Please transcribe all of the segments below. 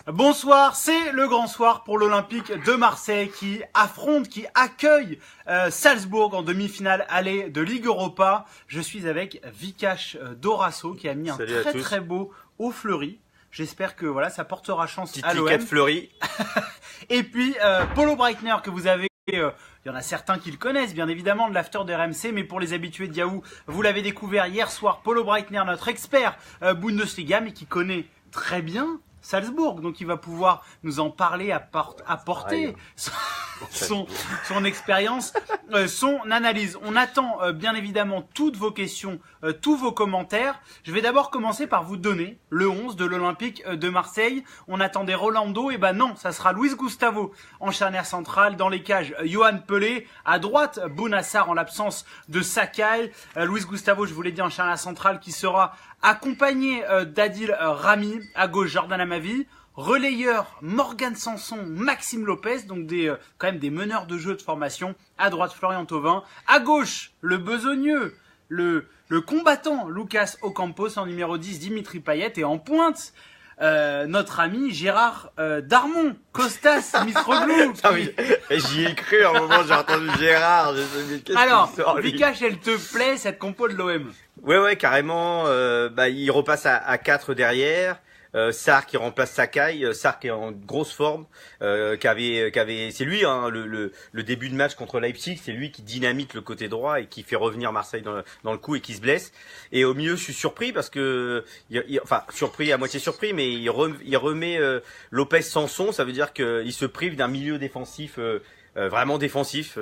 Bonsoir, c'est le grand soir pour l'Olympique de Marseille qui affronte, qui accueille Salzbourg en demi-finale aller de Ligue Europa. Je suis avec Vikash Dorasso qui a mis un très beau haut fleuri. J'espère que voilà, ça portera chance à l'OM. Petite fleurie. Et puis Polo Breitner que vous avez, il y en a certains qui le connaissent bien évidemment de l'after de RMC, mais pour les habitués de Yahoo, vous l'avez découvert hier soir. Polo Breitner, notre expert Bundesliga, mais qui connaît très bien Salzbourg, donc il va pouvoir nous en parler, apporter son expérience, son analyse. On attend bien évidemment toutes vos questions, tous vos commentaires. Je vais d'abord commencer par vous donner le 11 de l'Olympique de Marseille. On attendait Rolando, et ben non, ça sera Luis Gustavo en charnière centrale. Dans les cages, Yohan Pelé. À droite, Bounassar en l'absence de Sakai. Luis Gustavo, je vous l'ai dit, en charnière centrale qui sera accompagné d'Adil Rami. À gauche, Jordan Amavi. Relayeur, Morgan Sanson, Maxime Lopez, donc quand même des meneurs de jeu de formation. À droite, Florian Thauvin. À gauche, le besogneux, le combattant, Lucas Ocampos. En numéro 10, Dimitri Payet. Et en pointe, notre ami Gérard Darmon, Kostas Mitroglou. J'y ai cru à un moment, j'ai entendu Gérard. Alors, Vikash, elle te plaît cette compo de l'OM? Ouais, carrément. Il repasse à 4 derrière. Sarr qui remplace Sakai, Sarr qui est en grosse forme, c'est lui le début de match contre Leipzig, c'est lui qui dynamite le côté droit et qui fait revenir Marseille dans le coup et qui se blesse. Et au milieu, je suis surpris parce que surpris à moitié surpris, mais il remet Lopez Sanson, ça veut dire qu'il se prive d'un milieu défensif vraiment défensif,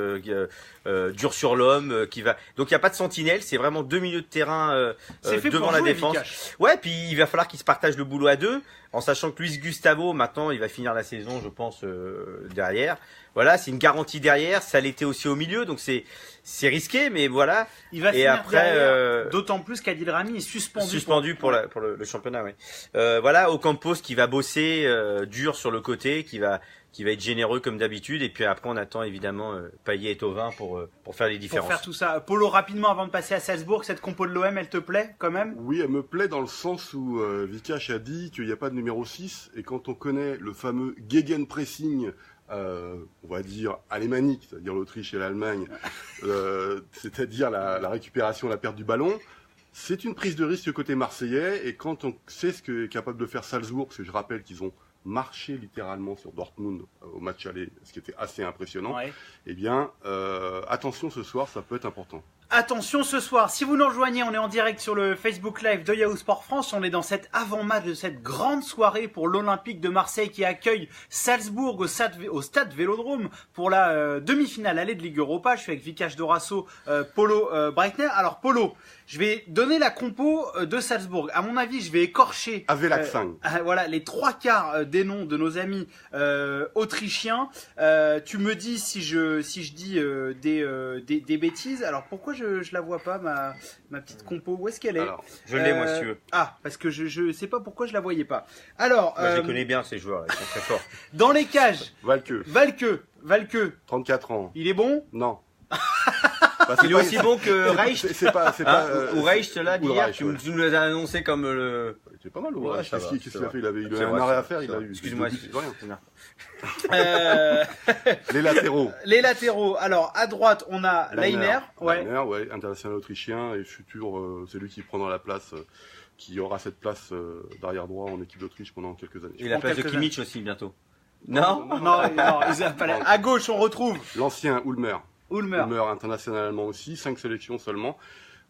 dur sur l'homme, qui va. Donc il y a pas de sentinelle, c'est vraiment deux milieux de terrain devant la défense. Ouais, puis il va falloir qu'ils se partagent le boulot à deux, en sachant que Luis Gustavo maintenant il va finir la saison, je pense, derrière. Voilà, c'est une garantie derrière, ça l'était aussi au milieu, donc c'est risqué, mais voilà. Il va finir derrière, d'autant plus qu'Adil Rami est suspendu pour le championnat, oui. Voilà, Ocampos qui va bosser dur sur le côté, qui va être généreux comme d'habitude, et puis après on attend évidemment Payet et Thauvin pour faire les différences. Pour faire tout ça. Polo, rapidement avant de passer à Salzbourg, cette compo de l'OM, elle te plaît quand même? Oui, elle me plaît dans le sens où Vikash a dit qu'il n'y a pas de numéro 6, et quand on connaît le fameux Gegenpressing, on va dire alémanique, c'est-à-dire l'Autriche et l'Allemagne, c'est-à-dire la récupération, la perte du ballon, c'est une prise de risque côté marseillais, et quand on sait ce qu'est capable de faire Salzbourg, parce que je rappelle qu'ils ont marché littéralement sur Dortmund au match aller, ce qui était assez impressionnant, ouais. Eh bien, attention ce soir, ça peut être important. Attention ce soir, si vous nous rejoignez, on est en direct sur le Facebook Live de Yahoo Sport France. On est dans cet avant-match de cette grande soirée pour l'Olympique de Marseille qui accueille Salzbourg au stade Vélodrome pour la demi-finale aller de Ligue Europa. Je suis avec Vikash Dorasso, Polo Breitner. Alors Polo, je vais donner la compo de Salzbourg. À mon avis, je vais écorcher voilà, les trois quarts des noms de nos amis autrichiens. Tu me dis si je dis des bêtises. Alors pourquoi je la vois pas, ma petite compo? Où est-ce qu'elle est? Alors, je l'ai moi si tu veux. Ah, parce que je sais pas pourquoi je la voyais pas. Alors, moi, je les connais bien ces joueurs, ils sont très forts. Dans les cages, Valke. 34 ans. Il est bon? Non. Il est aussi bon que Reich. Ou Reich là d'hier, tu nous l'as annoncé comme le. C'est pas mal, Reich. Qu'est-ce qu'il a fait? Il avait un arrêt à faire, il a eu. Excuse-moi, Les latéraux. Alors, à droite, on a Leiner. Ouais, international autrichien et futur, c'est lui qui prendra la place, qui aura cette place d'arrière droit en équipe d'Autriche pendant quelques années. Et la place de Kimmich aussi bientôt. Non, à gauche, on retrouve l'ancien Ulmer, international allemand aussi, 5 sélections seulement.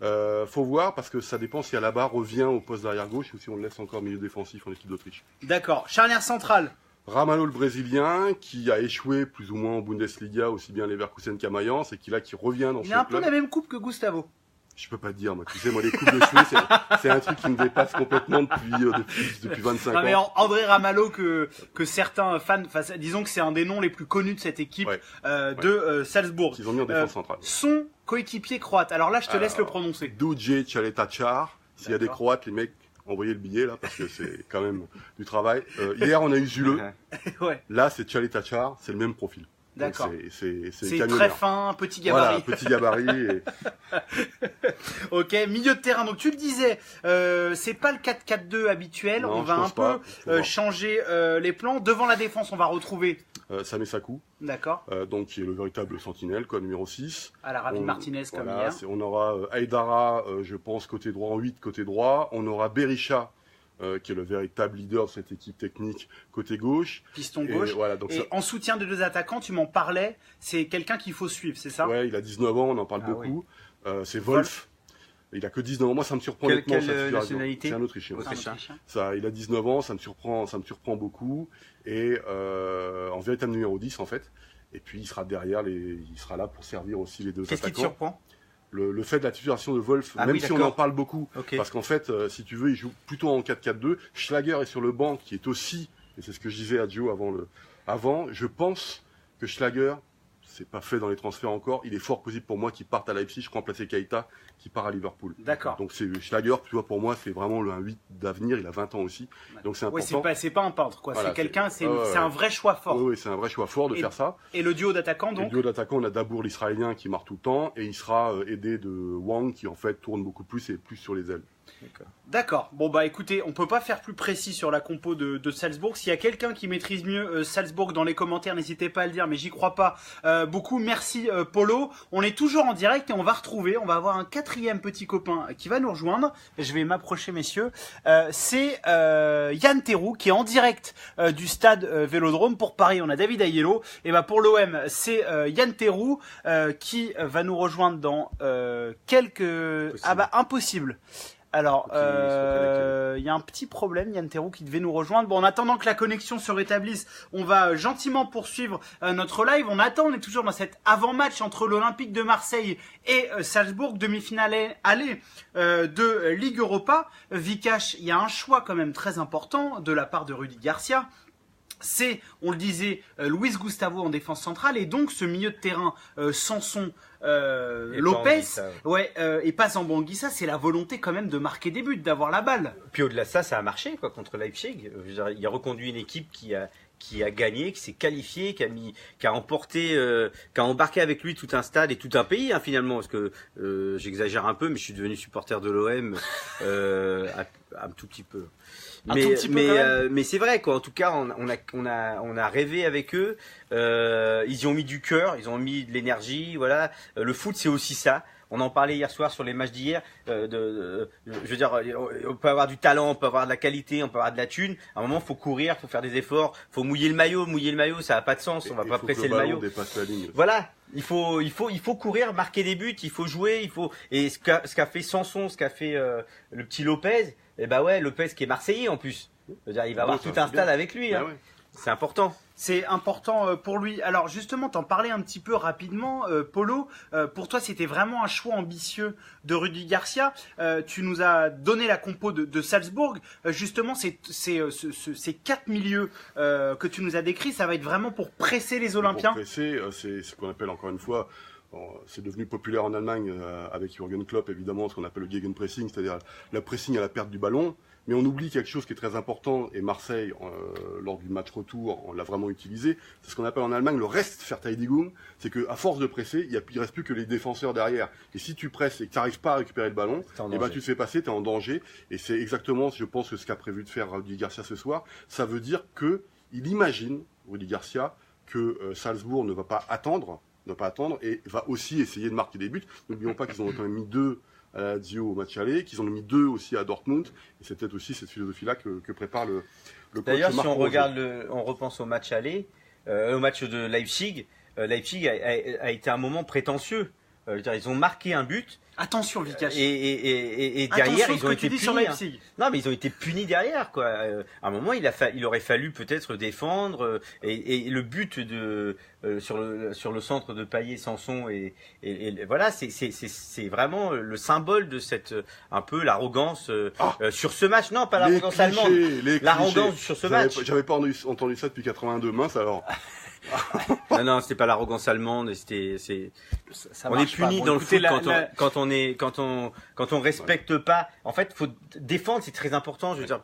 Faut voir parce que ça dépend si Alaba revient au poste d'arrière gauche ou si on le laisse encore milieu défensif en équipe d'Autriche. D'accord. Charnière centrale. Ramalho le Brésilien qui a échoué plus ou moins en Bundesliga aussi bien Leverkusen qu'à Mayence et qui revient dans son club. Il a un peu la même coupe que Gustavo. Je peux pas te dire, moi. Tu sais, moi, les coupes de cheveux, c'est un truc qui me dépasse complètement depuis 25 ans. Mais André Ramalho, que certains fans, disons que c'est un des noms les plus connus de cette équipe, de Salzbourg. Ils ont mis en défense centrale. Son coéquipier croate. Alors là, je te laisse le prononcer. Duje Caleta-Car. S'il y a des Croates, les mecs, envoyez le billet, là, parce que c'est quand même du travail. Hier, on a eu Zule. Ouais. Là, c'est Caleta-Car. C'est le même profil. D'accord. C'est C'est camionneur. très fin, petit gabarit. Voilà, petit gabarit. Et... Ok, milieu de terrain. Donc tu le disais, c'est pas le 4-4-2 habituel. Non, On je va un pense pas. peu changer les plans. Devant la défense, on va retrouver. Samesaku, D'accord. donc qui est le véritable sentinelle, quoi, numéro 6. À la Ravi Martinez comme hier. On aura Aïdara, je pense, côté droit en 8, côté droit. On aura Berisha, qui est le véritable leader de cette équipe technique, côté gauche. Piston gauche. Et, voilà, donc Et en soutien de deux attaquants, tu m'en parlais, c'est quelqu'un qu'il faut suivre, c'est ça? Ouais, il a 19 ans, on en parle beaucoup. C'est Wolf. Il a que 19 ans. Moi, ça me surprend honnêtement. Quelle nationalité? C'est un Autrichien. Autrichien. Ça, il a 19 ans, ça me surprend beaucoup. Et en véritable numéro 10, en fait. Et puis, il sera derrière, il sera là pour servir aussi les deux Qu'est-ce qui te attaquants. surprend? Le fait de la titularisation de Wolf, Ah même oui, si on d'accord. en parle beaucoup, Ok. parce qu'en fait, si tu veux, il joue plutôt en 4-4-2. Schlager est sur le banc, qui est aussi, et c'est ce que je disais à Joe avant, je pense que Schlager, c'est pas fait dans les transferts encore, il est fort possible pour moi qu'il parte à Leipzig, je crois remplacer Keita, qui part à Liverpool. D'accord. Donc c'est Schlager, tu vois, pour moi, c'est vraiment un 8 d'avenir, il a 20 ans aussi, donc c'est Oui, important. c'est pas un peintre, quoi. Voilà, c'est quelqu'un, c'est ouais. un vrai choix fort. Oui, c'est un vrai choix fort de faire ça. Et le duo d'attaquants, Le donc? duo d'attaquants, on a Dabour l'Israélien qui marque tout le temps, et il sera aidé de Wang qui en fait tourne beaucoup plus et plus sur les ailes. D'accord. Bon bah écoutez, on peut pas faire plus précis sur la compo de Salzbourg. S'il y a quelqu'un qui maîtrise mieux Salzbourg dans les commentaires, n'hésitez pas à le dire, mais j'y crois pas beaucoup. Merci Polo. On est toujours en direct et on va avoir un quatrième petit copain qui va nous rejoindre. Je vais m'approcher, messieurs. C'est Yann Terrou qui est en direct du stade Vélodrome pour Paris. On a David Aiello. Et bah pour l'OM, c'est Yann Terrou qui va nous rejoindre dans quelques. Ah bah impossible. Alors, il y a un petit problème, Yann Terrou qui devait nous rejoindre. Bon, en attendant que la connexion se rétablisse, on va gentiment poursuivre notre live. On est toujours dans cet avant-match entre l'Olympique de Marseille et Salzbourg, demi-finale aller de Ligue Europa. Vikash, il y a un choix quand même très important de la part de Rudy Garcia. C'est, on le disait, Luis Gustavo en défense centrale et donc ce milieu de terrain Sanson, Lopez, et pas Zambanguissa, c'est la volonté quand même de marquer des buts, d'avoir la balle. Puis au-delà de ça, ça a marché quoi contre Leipzig. Je veux dire, il a reconduit une équipe qui a gagné, qui s'est qualifiée, qui a emporté, qui a embarqué avec lui tout un stade et tout un pays finalement, parce que j'exagère un peu, mais je suis devenu supporter de l'OM un tout petit peu. Mais c'est vrai quoi. En tout cas, on a rêvé avec eux. Ils y ont mis du cœur, ils ont mis de l'énergie. Voilà. Le foot, c'est aussi ça. On en parlait hier soir sur les matchs d'hier. Je veux dire, on peut avoir du talent, on peut avoir de la qualité, on peut avoir de la thune. À un moment, faut courir, faut faire des efforts, faut mouiller le maillot. Mouiller le maillot, ça n'a pas de sens. On va pas presser le maillot. Dépasse la ligne. Voilà. Il faut courir, marquer des buts. Il faut jouer. Et ce qu'a fait Sanson, ce qu'a fait le petit Lopez. Eh ben ouais, Lopez qui est Marseillais en plus. Je veux dire, il va avoir tout un stade avec lui. Hein. Ouais. C'est important. C'est important pour lui. Alors justement, t'en parlais un petit peu rapidement, Polo. Pour toi, c'était vraiment un choix ambitieux de Rudy Garcia. Tu nous as donné la compo de Salzbourg. Justement, ces quatre milieux que tu nous as décrits, ça va être vraiment pour presser les Olympiens. Pour presser, c'est ce qu'on appelle encore une fois. C'est devenu populaire en Allemagne avec Jürgen Klopp, évidemment, ce qu'on appelle le Gegenpressing, c'est-à-dire le pressing à la perte du ballon. Mais on oublie quelque chose qui est très important, et Marseille, lors du match retour, on l'a vraiment utilisé. C'est ce qu'on appelle en Allemagne le Restverteidigung. C'est qu'à force de presser, il reste plus que les défenseurs derrière. Et si tu presses et que tu n'arrives pas à récupérer le ballon, et ben, tu te fais passer, tu es en danger. Et c'est exactement, je pense, ce qu'a prévu de faire Rudy Garcia ce soir. Ça veut dire qu'il imagine, Rudy Garcia, que Salzbourg ne va pas attendre et va aussi essayer de marquer des buts. N'oublions pas qu'ils ont quand même mis 2 à la Lazio au match aller, qu'ils en ont mis 2 aussi à Dortmund, et c'est peut-être aussi cette philosophie-là que prépare le coach. D'ailleurs, si on regarde, on repense au match aller, au match de Leipzig, Leipzig a été un moment prétentieux. Je veux dire, ils ont marqué un but. Attention, Vikash. Et derrière, attention, ils ont été punis. sur Leipzig. Non, mais ils ont été punis derrière, quoi. À un moment, il aurait fallu peut-être défendre. Et le but sur le centre de Payet, Sanson et voilà, c'est vraiment le symbole de cette un peu l'arrogance sur ce match. Non, pas l'arrogance allemande. L'arrogance sur ce match. J'avais pas entendu ça depuis 82. Mince alors. Non, c'était pas l'arrogance allemande, Ça on est marche pas. puni Bon, dans le écoutez, foot quand on respecte pas. En fait, faut défendre, c'est très important. Je veux dire,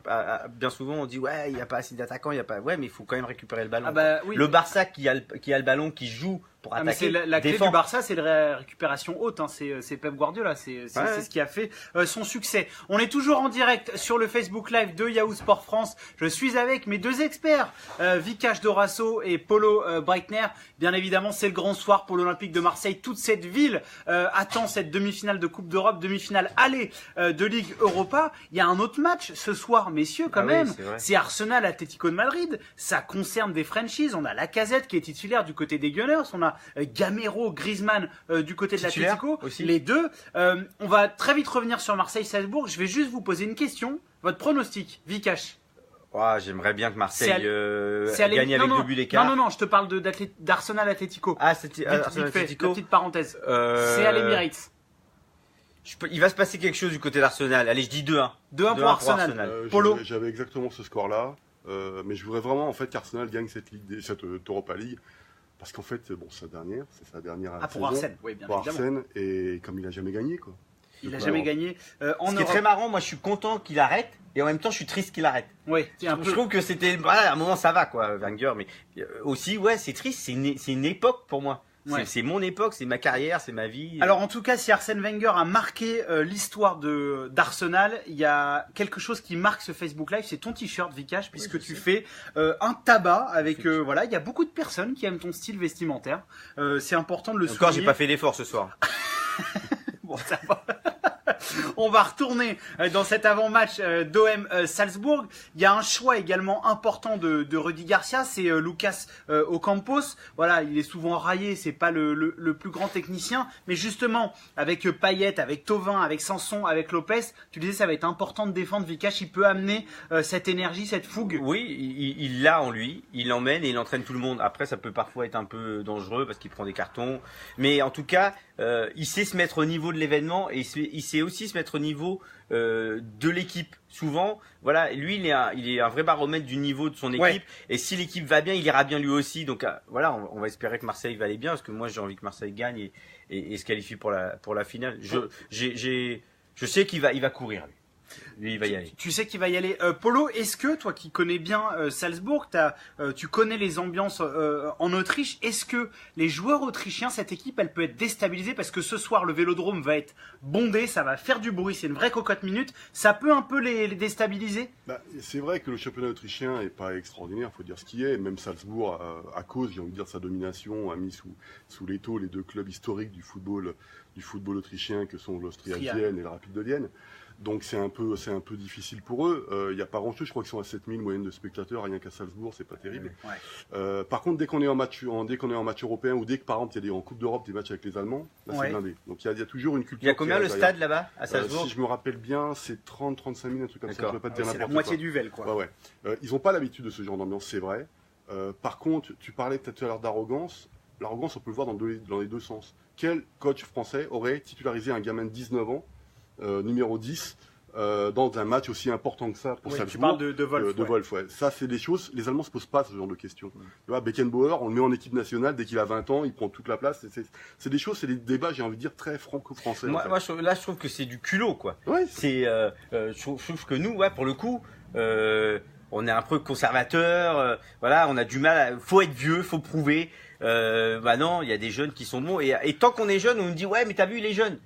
bien souvent on dit ouais, il y a pas assez d'attaquants, il y a pas. Ouais, mais il faut quand même récupérer le ballon. Ah bah, oui. Le Barça qui a le ballon, qui joue pour Ah, mais attaquer, c'est la clé défend. du Barça, c'est la récupération haute. Hein. C'est Pep Guardiola, c'est ce qui a fait son succès. On est toujours en direct sur le Facebook Live de Yahoo Sport France. Je suis avec mes deux experts, Vikash Dorasso et Polo Breitner. Bien évidemment, c'est le grand soir pour l'Olympique de Marseille. Toute cette ville attend cette demi-finale de Coupe d'Europe, demi-finale aller de Ligue Europa. Il y a un autre match ce soir, messieurs, quand même. Oui, c'est Arsenal Atlético de Madrid. Ça concerne des franchises. On a Lacazette qui est titulaire du côté des Gunners. On a Gamero, Griezmann du côté de Titulaire l'Atlético. aussi. Les deux. On va très vite revenir sur Marseille-Salzbourg. Je vais juste vous poser une question. Votre pronostic, Vikash. J'aimerais bien que Marseille C'est gagne avec 2 buts d'écart. Non, je te parle d'Arsenal Atlético. Ah, c'était Vite Arsenal fait, Atlético. la petite parenthèse. C'est à l'Emirates. Il va se passer quelque chose du côté d'Arsenal. Allez, je dis 2-1. 2-1 pour Arsenal. Polo. J'avais exactement ce score-là, mais je voudrais vraiment en fait qu'Arsenal gagne cette Europa League. Parce qu'en fait, bon, c'est sa dernière Ah, pour saison, Arsène, oui, bien pour évidemment. Arsène, et comme il a jamais gagné, quoi. Il n'a Donc, jamais alors, gagné en Ce qui est Europe. très marrant, moi je suis content qu'il arrête et en même temps je suis triste qu'il arrête. Oui, c'est un Je peu. trouve que c'était, voilà, à un moment ça va quoi, Wenger, mais aussi ouais c'est triste, c'est une époque pour moi. Ouais. C'est mon époque, c'est ma carrière, c'est ma vie. Alors en tout cas, si Arsène Wenger a marqué l'histoire d'Arsenal, il y a quelque chose qui marque ce Facebook Live, c'est ton t-shirt Vikash, puisque Oui, tu fais un tabac avec voilà, il y a beaucoup de personnes qui aiment ton style vestimentaire. C'est important de le Encore, j'ai souligner. pas fait l'effort ce soir. Bon, ça va. On va retourner dans cet avant-match d'OM Salzbourg. Il y a un choix également important de Rudy Garcia, c'est Lucas Ocampos. Voilà, il est souvent raillé, c'est pas le plus grand technicien, mais justement avec Payet, avec Thauvin, avec Sanson, avec Lopez, tu disais ça va être important de défendre. Vikash, il peut amener cette énergie, cette fougue. Oui, il l'a en lui, il l'emmène et il entraîne tout le monde. Après, ça peut parfois être un peu dangereux parce qu'il prend des cartons, mais en tout cas, il sait se mettre au niveau de l'événement et il sait aussi se mettre au niveau de l'équipe. Souvent, voilà, lui, il est un vrai baromètre du niveau de son équipe. Ouais. Et si l'équipe va bien, il ira bien lui aussi. Donc voilà, on va espérer que Marseille va aller bien parce que moi, j'ai envie que Marseille gagne et se qualifie pour la finale. Je sais qu'il va courir lui. Lui, il va y aller. Tu sais qu'il va y aller. Polo, est-ce que toi qui connais bien Salzbourg, tu connais les ambiances en Autriche, est-ce que les joueurs autrichiens, cette équipe, elle peut être déstabilisée parce que ce soir le Vélodrome va être bondé, ça va faire du bruit, c'est une vraie cocotte minute, ça peut un peu les déstabiliser? C'est vrai que le championnat autrichien est pas extraordinaire, faut dire ce qui est. Même Salzbourg, à cause, j'ai envie de dire, de sa domination, a mis sous l'étau les deux clubs historiques du football autrichien que sont l'Austria Vienne et le Rapid de Vienne. Donc c'est un peu difficile pour eux. Il n'y a pas grand-chose, je crois qu'ils sont à 7000 moyenne de spectateurs, rien qu'à Salzbourg, c'est pas terrible. Ouais. Par contre, dès qu'on est en match européen ou dès que par exemple il y a en Coupe d'Europe des matchs avec les Allemands, là c'est blindé. Donc il y a toujours une culture. Il y a combien le stade là-bas à Salzbourg? Si je me rappelle bien, c'est 30-35 000, un truc comme ça. Je peux pas te dire C'est la n'importe moitié quoi. du Vel, quoi. Ouais. Ils n'ont pas l'habitude de ce genre d'ambiance, c'est vrai. Par contre, tu parlais peut-être tout à l'heure d'arrogance. L'arrogance, on peut le voir dans les deux sens. Quel coach français aurait titularisé un gamin de 19 ans, numéro 10, dans un match aussi important que ça pour Salzbourg? Tu parles de Wolf. Wolf, ouais. Ça, c'est des choses, les Allemands se posent pas ce genre de questions. Tu vois, Beckenbauer, on le met en équipe nationale, dès qu'il a 20 ans, il prend toute la place. C'est des choses, c'est des débats, j'ai envie de dire, très franco-français. Moi, je trouve que c'est du culot, quoi. Ouais, Je trouve que nous, ouais, pour le coup, on est un peu conservateur. Voilà, on a du mal. Faut être vieux, faut prouver. Non, il y a des jeunes qui sont bons. Et tant qu'on est jeune, on nous dit ouais, mais t'as vu, il est jeune.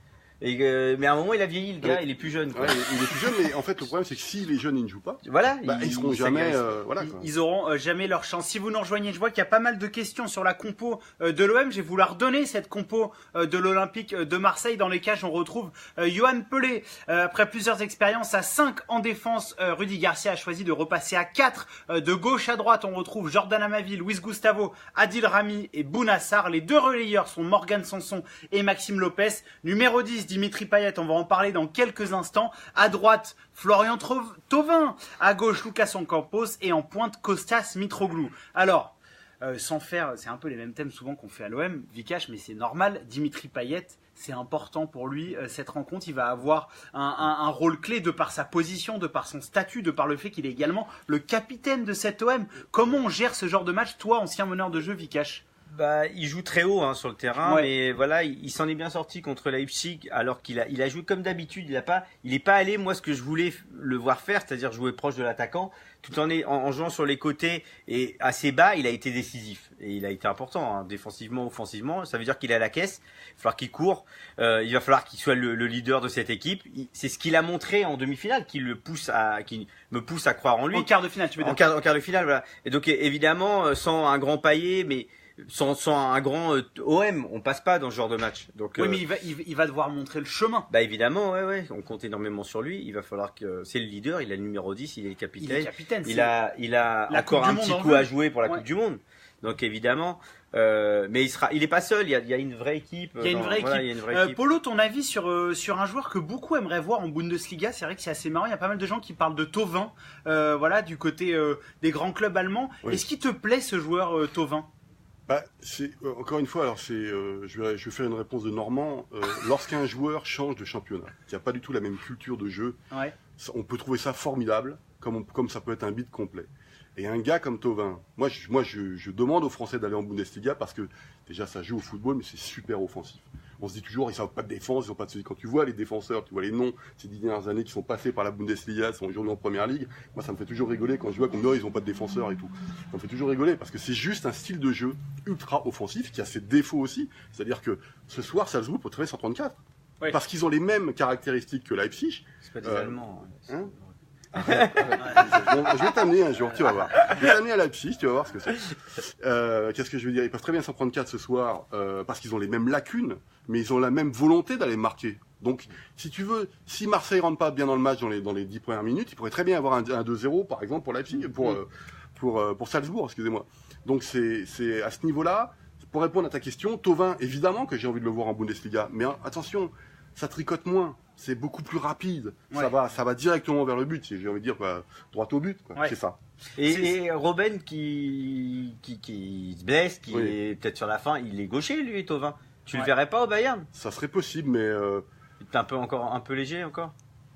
Mais à un moment, il a vieilli, le gars, Ouais. il est plus jeune. Quoi. ouais, il est plus jeune, mais en fait, le problème, c'est que si les jeunes, ils ne jouent pas, Voilà, ils seront jamais, voilà, quoi. Ils auront jamais leur chance. Si vous nous rejoignez, je vois qu'il y a pas mal de questions sur la compo de l'OM. Je vais vous la redonner, cette compo de l'Olympique de Marseille. Dans les cages, on retrouve Yoann Pelé. Après plusieurs expériences à 5 en défense, Rudy Garcia a choisi de repasser à 4. De gauche à droite, on retrouve Jordan Amavi, Luis Gustavo, Adil Rami et Bounassar. Les deux relayeurs sont Morgan Sanson et Maxime Lopez. Numéro 10, Dimitri Payet. On va en parler dans quelques instants. À droite, Florian Thauvin. À gauche, Lucas Ocampos. Et en pointe, Kostas Mitroglou. Alors, sans faire, c'est un peu les mêmes thèmes souvent qu'on fait à l'OM, Vikash, mais c'est normal. Dimitri Payet, c'est important pour lui cette rencontre. Il va avoir un rôle clé de par sa position, de par son statut, de par le fait qu'il est également le capitaine de cette OM. Comment on gère ce genre de match, toi, ancien meneur de jeu, Vikash? Bah, il joue très haut sur le terrain, Ouais. mais voilà, il s'en est bien sorti contre Leipzig, alors qu'il a joué comme d'habitude. Il est pas allé, moi, ce que je voulais le voir faire, c'est-à-dire jouer proche de l'attaquant, tout en jouant sur les côtés et assez bas. Il a été décisif et il a été important, hein, défensivement, offensivement. Ça veut dire qu'il est à la caisse. Il va falloir qu'il court. Il va falloir qu'il soit le leader de cette équipe. C'est ce qu'il a montré en demi-finale, qui me pousse à croire en lui. En quart de finale, tu veux dire? En quart de finale, voilà. Et donc évidemment, sans un grand Payet, mais sans un grand OM, on passe pas dans ce genre de match. Donc, Oui, mais il va devoir montrer le chemin. bah évidemment, ouais, on compte énormément sur lui. Il va falloir que c'est le leader, il a le numéro 10, il est le capitaine. Il est capitaine. Il a la encore Coupe un du petit Monde en coup jeu. à jouer pour la Ouais. Coupe du Monde. Donc évidemment, mais il est pas seul. Il y a une vraie équipe. Il y a une vraie équipe. Voilà, il y a une vraie équipe. Polo, ton avis sur un joueur que beaucoup aimeraient voir en Bundesliga? C'est vrai que c'est assez marrant. Il y a pas mal de gens qui parlent de Thauvin, voilà, du côté des grands clubs allemands. Oui. Est-ce qu'il te plaît ce joueur Thauvin? Bah, encore une fois, alors je vais faire une réponse de Normand. Lorsqu'un joueur change de championnat, qui n'a pas du tout la même culture de jeu, Ouais. on peut trouver ça formidable, comme ça peut être un beat complet. Et un gars comme Thauvin, moi je demande aux Français d'aller en Bundesliga parce que déjà ça joue au football, mais c'est super offensif. On se dit toujours, ils savent pas de défense, ils ont pas de... Quand tu vois les défenseurs, tu vois les noms ces 10 dernières années qui sont passés par la Bundesliga, sont aujourd'hui en première ligue, moi ça me fait toujours rigoler quand je vois qu'on ils ont pas de défenseurs et tout. Ça me fait toujours rigoler parce que c'est juste un style de jeu ultra offensif qui a ses défauts aussi. C'est-à-dire que ce soir, Salzbourg peut trouver 134. Oui. Parce qu'ils ont les mêmes caractéristiques que Leipzig. C'est pas des euh, Allemands. hein Je vais t'amener un jour, tu vas voir. Je vais t'amener à Leipzig, tu vas voir ce que c'est. Qu'est-ce que je veux dire? Ils peuvent très bien s'en prendre 4 ce soir parce qu'ils ont les mêmes lacunes, mais ils ont la même volonté d'aller marquer. Donc, si tu veux, si Marseille rentre pas bien dans le match dans les 10 premières minutes, ils pourraient très bien avoir un 2-0, par exemple, pour Leipzig, pour Salzbourg, excusez-moi. Donc, c'est à ce niveau-là, pour répondre à ta question, Thauvin, évidemment que j'ai envie de le voir en Bundesliga, mais attention, ça tricote moins. C'est beaucoup plus rapide. Ouais. Ça va directement vers le but. J'ai envie de dire, quoi, droit au but, quoi. Ouais. C'est ça. Et Robben qui se blesse, qui Oui. est peut-être sur la fin, il est gaucher lui, Thauvin. Tu le Ouais. verrais pas au Bayern? Ça serait possible, mais T'es encore un peu léger encore?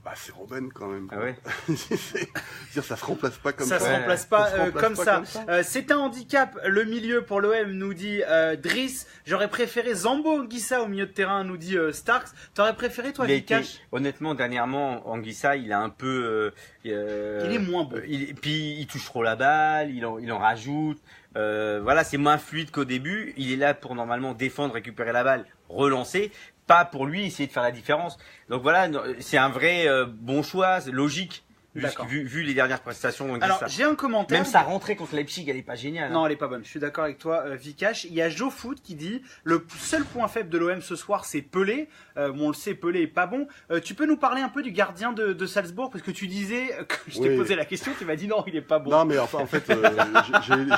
bah, c'est Robben quand même. Ah ouais. C'est-à-dire, ça se remplace pas comme Ça ça. se Ouais. remplace pas, Ça se remplace comme, pas ça. comme ça. C'est un handicap, le milieu pour l'OM, nous dit Driss. J'aurais préféré Zambo Anguissa au milieu de terrain, nous dit Starks. T'aurais préféré, toi, Il a été, Vikash? honnêtement, dernièrement, Anguissa, il a un peu. Il est moins bon. Puis il touche trop la balle, il en rajoute. Voilà, c'est moins fluide qu'au début. Il est là pour normalement défendre, récupérer la balle, relancer. Pas pour lui essayer de faire la différence. Donc voilà, c'est un vrai bon choix, c'est logique. D'accord. Vu les dernières prestations d'Anguissa. Alors, j'ai un commentaire. Même sa rentrée contre Leipzig, elle est pas géniale. Non, hein. elle est pas bonne. Je suis d'accord avec toi, Vikash. Il y a Joe Foot qui dit le seul point faible de l'OM ce soir, c'est Pelé. Bon, on le sait, Pelé est pas bon. Tu peux nous parler un peu du gardien de Salzbourg parce que tu disais que je t'ai Oui. posé la question, tu m'as dit non, il est pas bon. Non, mais enfin, en fait,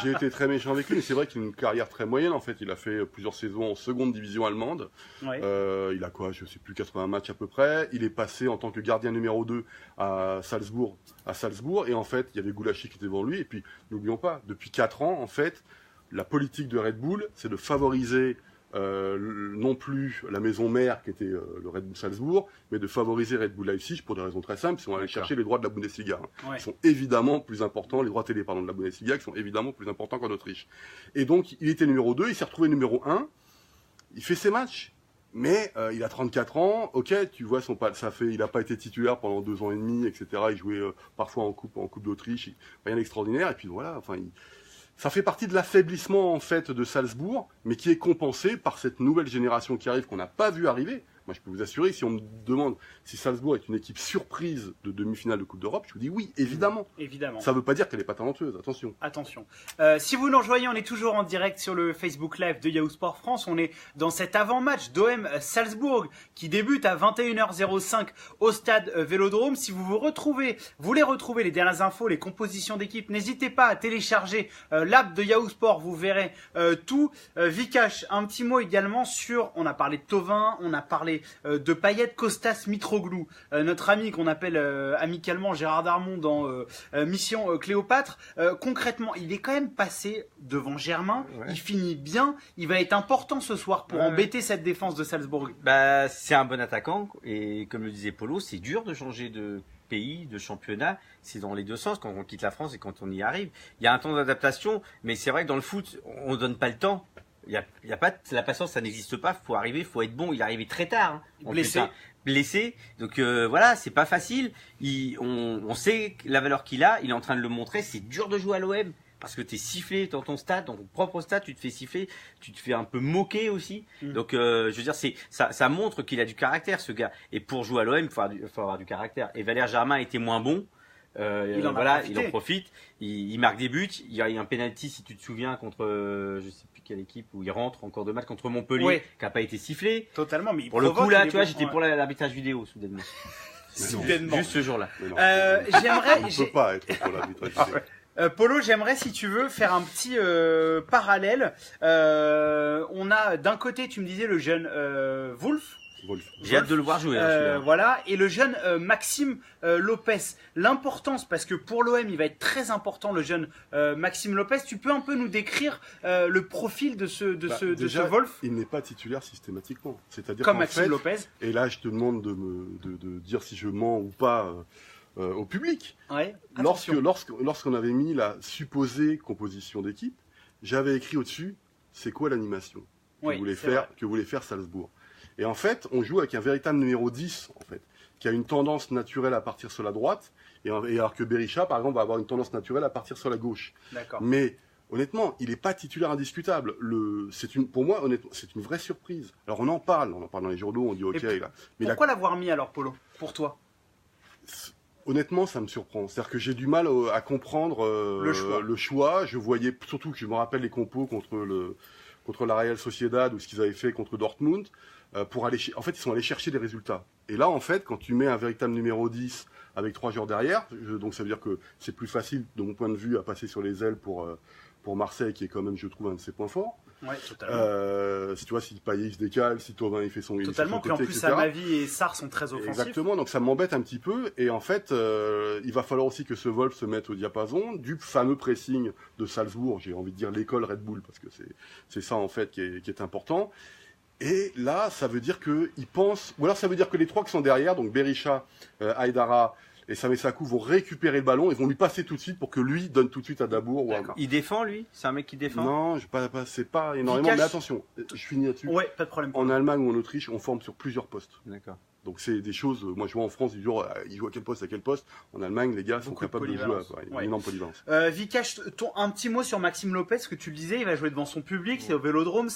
j'ai été très méchant avec lui, mais c'est vrai qu'il a une carrière très moyenne. En fait, il a fait plusieurs saisons en seconde division allemande. Ouais. Il a quoi, je sais plus, 80 matchs à peu près. Il est passé en tant que gardien numéro 2 à Salzbourg. Et en fait, il y avait Goulashi qui était devant lui. Et puis, n'oublions pas, depuis 4 ans, en fait, la politique de Red Bull, c'est de favoriser non plus la maison mère qui était le Red Bull Salzbourg, mais de favoriser Red Bull Leipzig pour des raisons très simples. Si on allait D'accord. chercher les droits de la Bundesliga, Ouais. qui sont évidemment plus importants, les droits télé, pardon, de la Bundesliga, qui sont évidemment plus importants qu'en Autriche. Et donc, il était numéro 2, il s'est retrouvé numéro 1, il fait ses matchs. Mais il a 34 ans, ok, tu vois, il n'a pas été titulaire pendant 2 ans et demi, etc. Il jouait parfois en coupe d'Autriche, rien d'extraordinaire. Et puis voilà, enfin, ça fait partie de l'affaiblissement en fait de Salzbourg, mais qui est compensé par cette nouvelle génération qui arrive qu'on n'a pas vu arriver. Moi, je peux vous assurer, si on me demande si Salzbourg est une équipe surprise de demi-finale de Coupe d'Europe, je vous dis oui, évidemment. Évidemment. Ça ne veut pas dire qu'elle n'est pas talentueuse, attention. Attention. Si vous nous rejoignez, on est toujours en direct sur le Facebook Live de Yahoo Sport France. On est dans cet avant-match d'OM Salzbourg qui débute à 21h05 au stade Vélodrome. Si vous voulez retrouver les dernières infos, les compositions d'équipe, n'hésitez pas à télécharger l'app de Yahoo Sport. Vous verrez tout. Vikash, un petit mot également sur, on a parlé de Thauvin, on a parlé parler de Payet, Costas, Mitroglou, notre ami qu'on appelle amicalement Gérard Darmon dans Mission Cléopâtre. Concrètement, il est quand même passé devant Germain. Ouais. Il finit bien. Il va être important ce soir pour embêter cette défense de Salzbourg. Bah, c'est un bon attaquant et comme le disait Polo, c'est dur de changer de pays, de championnat. C'est dans les deux sens quand on quitte la France et quand on y arrive. Il y a un temps d'adaptation, mais c'est vrai que dans le foot, on donne pas le temps. Il y a pas la patience, ça n'existe pas. Faut arriver, faut être bon. Il est arrivé très tard. Hein. Blessé. Donc voilà, c'est pas facile. On sait la valeur qu'il a. Il est en train de le montrer. C'est dur de jouer à l'OM. Parce que t'es sifflé dans ton stade, dans ton propre stade, tu te fais siffler, tu te fais un peu moquer aussi. Donc, je veux dire, ça montre qu'il a du caractère, ce gars. Et pour jouer à l'OM, il faut avoir du caractère. Et Valère Germain était moins bon. Il en profite. Il marque des buts. Il y a un penalty, si tu te souviens, contre, je sais plus quelle équipe, où il rentre en cours de match contre Montpellier, qui a pas été sifflé. Totalement, mais pour le coup, là, tu vois, j'étais pour l'arbitrage vidéo, soudainement. Juste ce jour-là. On peut pas être pour l'arbitrage vidéo. Polo, j'aimerais, si tu veux, faire un petit parallèle. On a d'un côté, tu me disais, le jeune Wolf. J'ai hâte de le voir jouer. Voilà, et le jeune Maxime Lopez. L'importance, parce que pour l'OM, il va être très important, le jeune Maxime Lopez. Tu peux un peu nous décrire le profil de ce Wolf? Il n'est pas titulaire systématiquement. C'est-à-dire comme Maxime Lopez. Et là, je te demande de dire si je mens ou pas. Au public. Ouais, lorsqu'on avait mis la supposée composition d'équipe, j'avais écrit au-dessus, c'est quoi l'animation que voulait faire Salzbourg. Et en fait, on joue avec un véritable numéro 10, en fait, qui a une tendance naturelle à partir sur la droite, et alors que Berisha, par exemple, va avoir une tendance naturelle à partir sur la gauche. D'accord. Mais honnêtement, il n'est pas titulaire indiscutable. Pour moi, honnêtement, c'est une vraie surprise. Alors on en parle dans les journaux, on dit ok. Mais pourquoi l'avoir mis alors, Polo, pour toi? Honnêtement, ça me surprend. C'est-à-dire que j'ai du mal à comprendre le choix. Je voyais surtout que je me rappelle les compos contre la Real Sociedad ou ce qu'ils avaient fait contre Dortmund en fait, ils sont allés chercher des résultats. Et là, en fait, quand tu mets un véritable numéro 10 avec 3 joueurs derrière, donc ça veut dire que c'est plus facile, de mon point de vue, à passer sur les ailes pour Marseille, qui est quand même, je trouve, un de ses points forts. Ouais, totalement. Si tu vois, si Payet se décale, si Thauvin il fait son totalement, puis en plus Amavi et Sarr sont très offensifs. Exactement, donc ça m'embête un petit peu. Et en fait, il va falloir aussi que ce Wolf se mette au diapason du fameux pressing de Salzbourg. J'ai envie de dire l'école Red Bull, parce que c'est ça en fait qui est important. Et là, ça veut dire qu'ils pensent, ou alors ça veut dire que les trois qui sont derrière, donc Berisha, Aïdara et Samesakou, vont récupérer le ballon et vont lui passer tout de suite pour que lui donne tout de suite à Dabour. Il défend, lui? C'est un mec qui défend? Non, c'est pas énormément, mais attention, je finis là-dessus. Ouais, pas de problème. En Allemagne ou en Autriche, on forme sur plusieurs postes. D'accord. Donc c'est des choses, moi je vois en France, ils jouent à quel poste. En Allemagne, les gars sont capables de jouer à une énorme polyvalence. Vikash, un petit mot sur Maxime Lopez, que tu le disais, il va jouer devant son public, c'est au Vélodrome,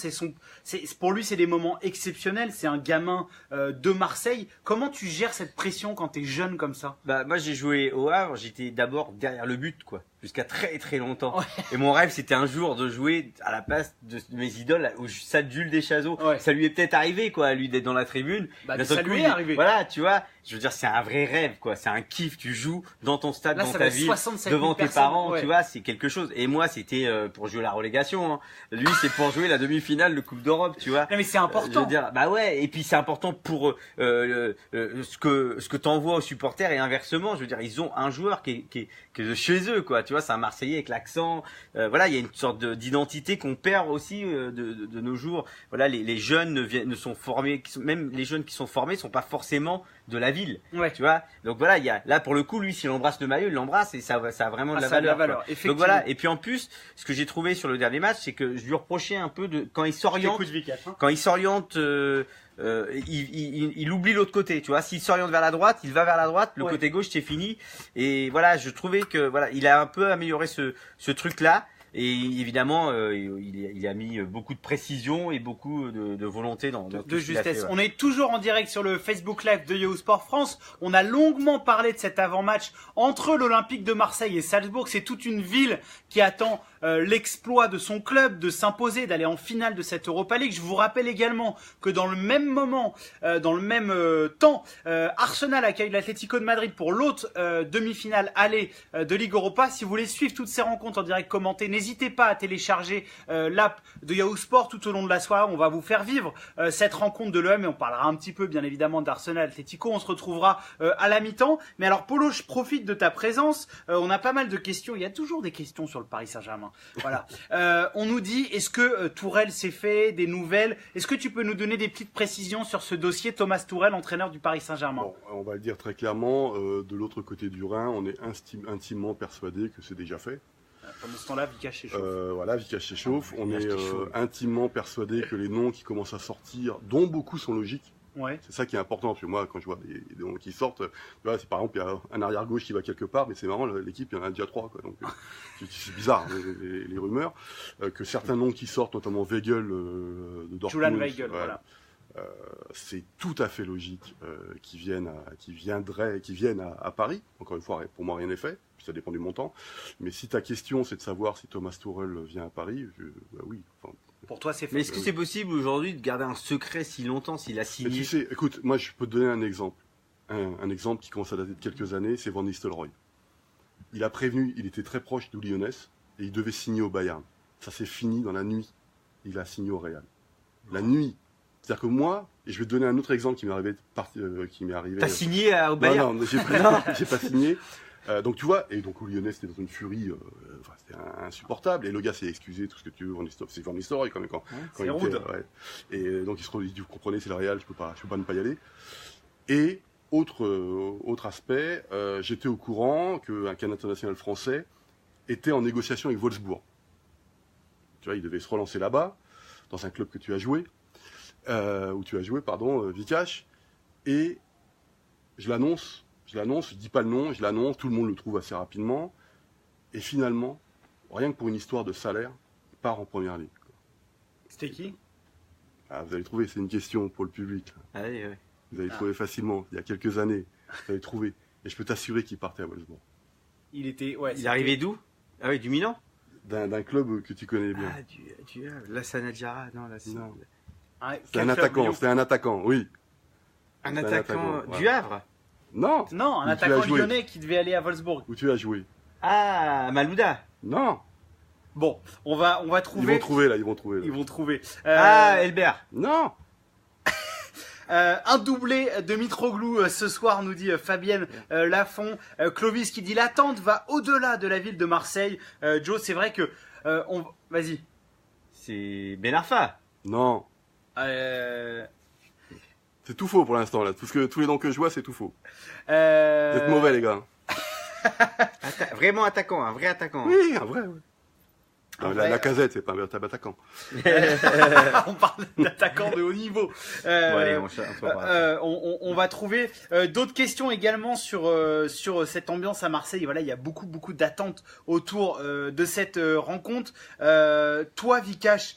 pour lui c'est des moments exceptionnels, c'est un gamin de Marseille. Comment tu gères cette pression quand t'es jeune comme ça? Bah moi j'ai joué au Havre, j'étais d'abord derrière le but quoi, jusqu'à très très longtemps. Ouais. Et mon rêve c'était un jour de jouer à la place de mes idoles, au stade Jules Deschazos. Ouais. Ça lui est peut-être arrivé quoi, lui d'être dans la tribune. Bah, ça lui est arrivé. Voilà, tu vois, je veux dire c'est un vrai rêve quoi, c'est un kiff, tu joues dans ton stade, là, dans ta ville, devant tes parents, tu vois, c'est quelque chose. Et moi c'était pour jouer la relégation, hein. Lui c'est pour jouer la demi-finale de Coupe d'Europe, tu vois. Non mais c'est important. Je veux dire, bah ouais, et puis c'est important pour ce que t'envoies aux supporters et inversement, je veux dire, ils ont un joueur qui est de chez eux quoi, tu vois, c'est un Marseillais avec l'accent. Voilà, il y a une sorte d'identité qu'on perd aussi de nos jours. Voilà, les jeunes ne sont formés, même les jeunes qui sont formés sont pas forcément de la ville, tu vois. Donc voilà, il y a là pour le coup, lui, s'il embrasse le maillot, il l'embrasse et ça a vraiment de la valeur. Donc voilà. Et puis en plus, ce que j'ai trouvé sur le dernier match, c'est que je lui reprochais un peu de quand il s'oriente. Il oublie l'autre côté, tu vois. S'il s'oriente vers la droite, il va vers la droite. Le côté gauche, c'est fini. Et voilà, je trouvais que voilà, il a un peu amélioré ce truc-là. Et évidemment, il a mis beaucoup de précision et beaucoup de volonté dans de justesse. On est toujours en direct sur le Facebook Live de Yahoo Sport France. On a longuement parlé de cet avant-match entre l'Olympique de Marseille et Salzbourg. C'est toute une ville qui attend l'exploit de son club de s'imposer, d'aller en finale de cette Europa League. Je vous rappelle également que dans le même moment, dans le même temps, Arsenal accueille l'Atlético de Madrid pour l'autre demi-finale aller de Ligue Europa. Si vous voulez suivre toutes ces rencontres en direct commenté, n'hésitez pas à télécharger l'app de Yahoo Sport tout au long de la soirée. On va vous faire vivre cette rencontre de l'OM et on parlera un petit peu bien évidemment d'Arsenal Atlético. On se retrouvera à la mi-temps. Mais alors Polo, je profite de ta présence. On a pas mal de questions. Il y a toujours des questions sur le Paris Saint-Germain. Voilà. On nous dit, est-ce que Tourelle s'est fait des nouvelles? Est-ce que tu peux nous donner des petites précisions sur ce dossier Thomas Tourelle, entraîneur du Paris Saint-Germain? Bon, on va le dire très clairement, de l'autre côté du Rhin, on est intimement persuadé que c'est déjà fait. Pendant ce temps-là, Vikash s'échauffe. Voilà, Vikash s'échauffe. On est intimement persuadé que les noms qui commencent à sortir, dont beaucoup sont logiques, Ouais. c'est ça qui est important, parce que moi, quand je vois des noms qui sortent, tu vois, c'est par exemple, il y a un arrière-gauche qui va quelque part, mais c'est marrant, l'équipe, il y en a déjà 3, quoi. Donc, c'est bizarre, les rumeurs. Que certains noms qui sortent, notamment Weigl de Dortmund. Julian Weigl, voilà. C'est tout à fait logique qu'ils viennent à Paris. Encore une fois, pour moi, rien n'est fait. Puis ça dépend du montant. Mais si ta question, c'est de savoir si Thomas Tuchel vient à Paris, bah oui. Enfin, pour toi, c'est fait. Mais est-ce que c'est possible aujourd'hui de garder un secret si longtemps s'il a signé? Mais tu sais, écoute, moi, je peux te donner un exemple. Un exemple qui commence à dater de quelques années, c'est Van Nistelrooy. Il a prévenu, il était très proche de Lyonnais et il devait signer au Bayern. Ça s'est fini dans la nuit. Il a signé au Real. La nuit. C'est-à-dire que moi, et je vais te donner un autre exemple qui m'est arrivé. T'as signé au Bayern? Non, j'ai pas signé. Donc tu vois, et donc Lyonnais c'était dans une furie, c'était insupportable. Et le gars s'est excusé, tout ce que tu veux, c'est Van Nistelrooy quand même. Quand c'est il rude. était, ouais. Et donc il dit, vous comprenez, c'est le Real, je peux pas ne pas y aller. Et autre aspect, j'étais au courant qu'un candidat international français était en négociation avec Wolfsburg. Tu vois, il devait se relancer là-bas, dans un club que tu as joué. Où tu as joué, Vikash, et je l'annonce, je dis pas le nom, je l'annonce, tout le monde le trouve assez rapidement, et finalement, rien que pour une histoire de salaire, il part en première ligue. C'était qui? Vous allez trouver, c'est une question pour le public. Ah oui, oui. Vous allez trouver facilement, il y a quelques années, vous allez trouver, et je peux t'assurer qu'il partait à Wolfsburg. Il était, il arrivait d'où? Ah oui, du Milan? D'un club que tu connais bien. Ah, du Lassana Diarra, non, là, c'est... Non. C'était un attaquant, oui. Un attaquant du Havre? Non. Non, un attaquant lyonnais qui devait aller à Wolfsburg. Où tu as joué? Ah, Malouda? Non. Bon, on va trouver. Ils vont trouver. Elbert? Non. Un doublé de Mitroglou ce soir, nous dit Fabienne Lafont. Clovis qui dit l'attente va au-delà de la ville de Marseille. Joe, c'est vrai que vas-y. C'est Ben Arfa? Non. C'est tout faux pour l'instant là. Tous les noms que je vois, c'est tout faux. Vous êtes mauvais les gars. Vraiment attaquant, un vrai attaquant. Oui, un vrai. Non, la Casette, c'est pas un véritable attaquant. On parle d'attaquants de haut niveau. On va trouver d'autres questions également sur cette ambiance à Marseille. Voilà, il y a beaucoup d'attentes autour de cette rencontre. Toi, Vikash,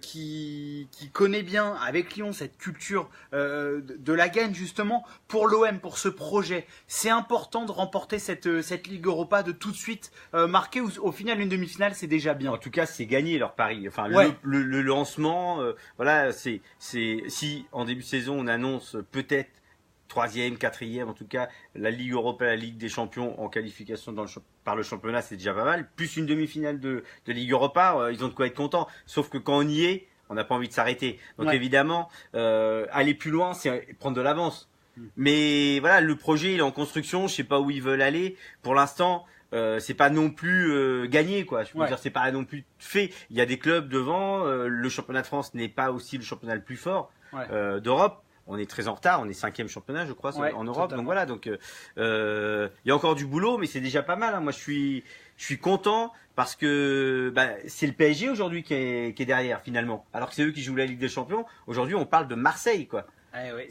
qui connaît bien avec Lyon cette culture de la gagne justement pour l'OM, pour ce projet, c'est important de remporter cette Ligue Europa de tout de suite marquer ou au final une demi-finale, c'est déjà bien. En tout cas, c'est gagné leur pari. Enfin, ouais. le lancement, voilà, c'est si en début de saison on annonce peut-être 3e, 4e, en tout cas la Ligue Europa, la Ligue des Champions en qualification par le championnat, c'est déjà pas mal. Plus une demi-finale de Ligue Europa, ils ont de quoi être contents. Sauf que quand on y est, on n'a pas envie de s'arrêter. Donc évidemment, aller plus loin, c'est prendre de l'avance. Mais voilà, le projet il est en construction. Je sais pas où ils veulent aller. Pour l'instant. C'est pas non plus gagné quoi. Je veux dire, c'est pas non plus fait. Il y a des clubs devant. Le championnat de France n'est pas aussi le championnat le plus fort d'Europe. On est très en retard. On est 5e championnat, je crois, en Europe. Totalement. Donc voilà. Donc il y a encore du boulot, mais c'est déjà pas mal. Hein. Moi, je suis content parce que c'est le PSG aujourd'hui qui est derrière finalement. Alors que c'est eux qui jouent la Ligue des Champions. Aujourd'hui, on parle de Marseille quoi.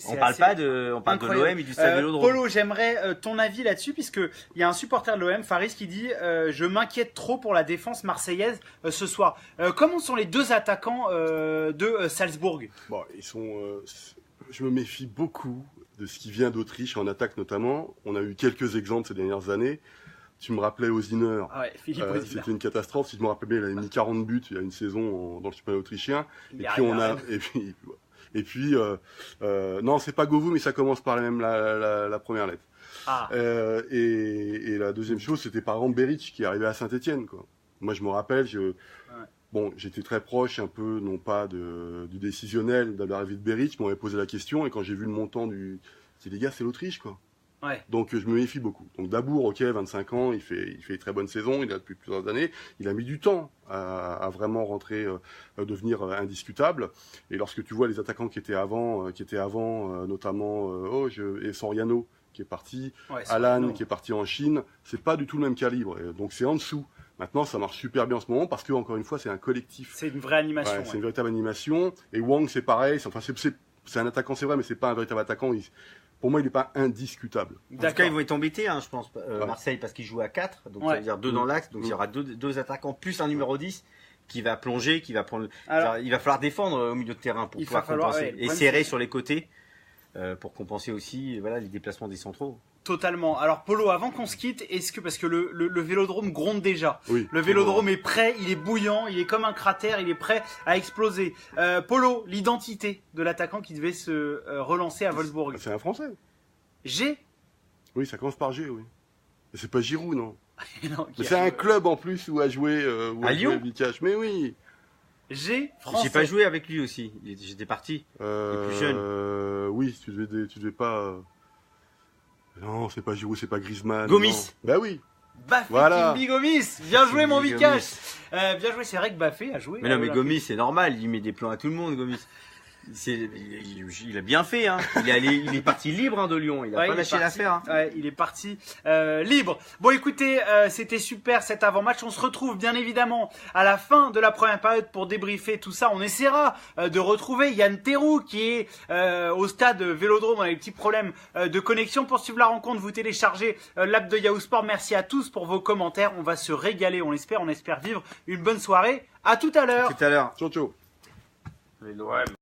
On parle de l'OM et du Stade Vélodrome. Polo, j'aimerais ton avis là-dessus puisque il y a un supporter de l'OM, Faris, qui dit je m'inquiète trop pour la défense marseillaise ce soir. Comment sont les deux attaquants de Salzbourg? Bon, je me méfie beaucoup de ce qui vient d'Autriche en attaque notamment. On a eu quelques exemples ces dernières années. tu me rappelais Oziner. Ah ouais, Philippe Oziner. C'était une catastrophe. Si je me rappelle bien, il avait mis 40 buts il y a une saison dans le championnat autrichien. Non, c'est pas Govou, mais ça commence par la première lettre. Ah. Et la deuxième chose, c'était par exemple Beric qui est arrivé à Saint-Etienne, quoi. Moi, je me rappelle, bon, j'étais très proche, un peu, non pas du décisionnel de l'arrivée de Beric, mais on m'avait posé la question, et quand j'ai vu le montant c'est les gars, c'est l'Autriche, quoi. Ouais. Donc, je me méfie beaucoup. Donc, Dabour, ok, 25 ans, il fait une très bonne saison, il a depuis plusieurs années, il a mis du temps à vraiment rentrer, devenir indiscutable. Et lorsque tu vois les attaquants qui étaient avant, notamment, et Soriano, qui est parti, Ouais, Alan, qui est parti en Chine, c'est pas du tout le même calibre. Et donc, c'est en dessous. Maintenant, ça marche super bien en ce moment parce que, encore une fois, c'est un collectif. C'est une vraie animation. Ouais, c'est une véritable animation. Et Wang, c'est pareil. Enfin, c'est un attaquant, c'est vrai, mais c'est pas un véritable attaquant. Pour moi, il n'est pas indiscutable. En tout cas, ils vont être embêtés, hein, je pense, Marseille, parce qu'ils jouent à 4. Donc, ça veut dire 2 dans l'axe. Donc, il y aura deux attaquants plus un numéro 10 qui va plonger, qui va prendre. Alors, il va falloir défendre au milieu de terrain pour pouvoir compenser. Et serrer sur les côtés pour compenser aussi les déplacements des centraux. Totalement. Alors Polo, avant qu'on se quitte, parce que le vélodrome gronde déjà. Oui, le vélodrome est prêt, il est bouillant, il est comme un cratère, il est prêt à exploser. Polo, l'identité de l'attaquant qui devait se relancer à Wolfsburg. C'est un Français. G. Oui, ça commence par G, oui. Mais c'est pas Giroud, non. Non, mais c'est un club en plus où a joué à Lyon. Vikash. Mais oui. G. Français. J'ai pas joué avec lui aussi. J'étais parti. Il est plus jeune. Oui, tu devais pas. Non, c'est pas Giroud, c'est pas Griezmann. Gomis. Non. Bah oui. Baffé, Voilà. Kimbi Gomis. Bien joué, mon Vikash. Bien joué, c'est vrai que Baffé a joué. Mais non, mais Gomis, c'est normal. Il met des plans à tout le monde, Gomis. Il a bien fait, hein. Il est parti libre de Lyon. Il a pas lâché l'affaire. Hein. Ouais, il est parti libre. Bon, écoutez, c'était super cet avant-match. On se retrouve bien évidemment à la fin de la première période pour débriefer tout ça. On essaiera de retrouver Yann Terrou qui est au stade Vélodrome. On a des petits problèmes de connexion. Pour suivre la rencontre, vous téléchargez l'app de Yahoo Sport. Merci à tous pour vos commentaires. On va se régaler, on l'espère. On espère vivre une bonne soirée. À tout à l'heure. À tout à l'heure. Ciao, ciao.